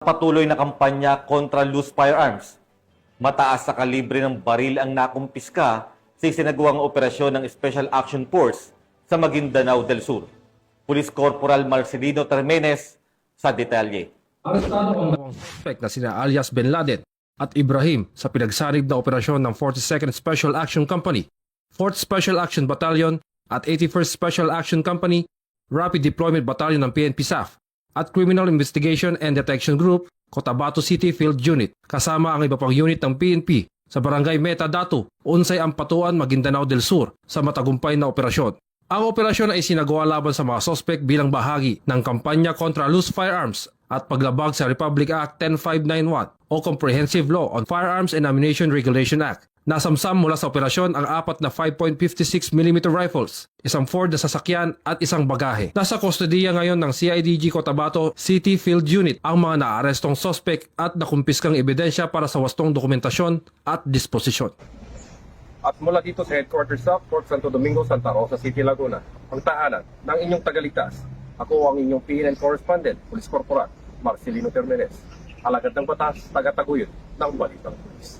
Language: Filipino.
Patuloy na kampanya kontra loose firearms. Mataas sa kalibre ng baril ang nakumpiska sa isinagawang operasyon ng Special Action Force sa Maguindanao del Sur. Police Corporal Marcelino Termenes sa detalye. Arestado ang suspect na sina alias Bin Laden at Ibrahim sa pinagsanib na operasyon ng 42nd Special Action Company, 4th Special Action Battalion at 81st Special Action Company, Rapid Deployment Battalion ng PNP SAF at Criminal Investigation and Detection Group, Cotabato City Field Unit, kasama ang iba pang unit ng PNP sa Barangay Metadato, Unsay Ampatuan, Maguindanao del Sur sa matagumpay na operasyon. Ang operasyon ay sinagawa laban sa mga sospek bilang bahagi ng kampanya kontra loose firearms at paglabag sa Republic Act 10591 o Comprehensive Law on Firearms and Ammunition Regulation Act. Nasamsam mula sa operasyon ang 4 na 5.56mm rifles, isang Ford na sasakyan at isang bagahe. Nasa kustodiya ngayon ng CIDG Cotabato City Field Unit ang mga naarestong sospek at nakumpiskang ebidensya para sa wastong dokumentasyon at disposisyon. At mula dito sa headquarters sa Fort Santo Domingo, Santa Rosa City, Laguna, ang tahanan ng inyong tagaligtas. Ako ang inyong PNN correspondent, Police Corporal Marcelino Termenes, alagad ng batas, taga-taguyod ng Balitang Pulis.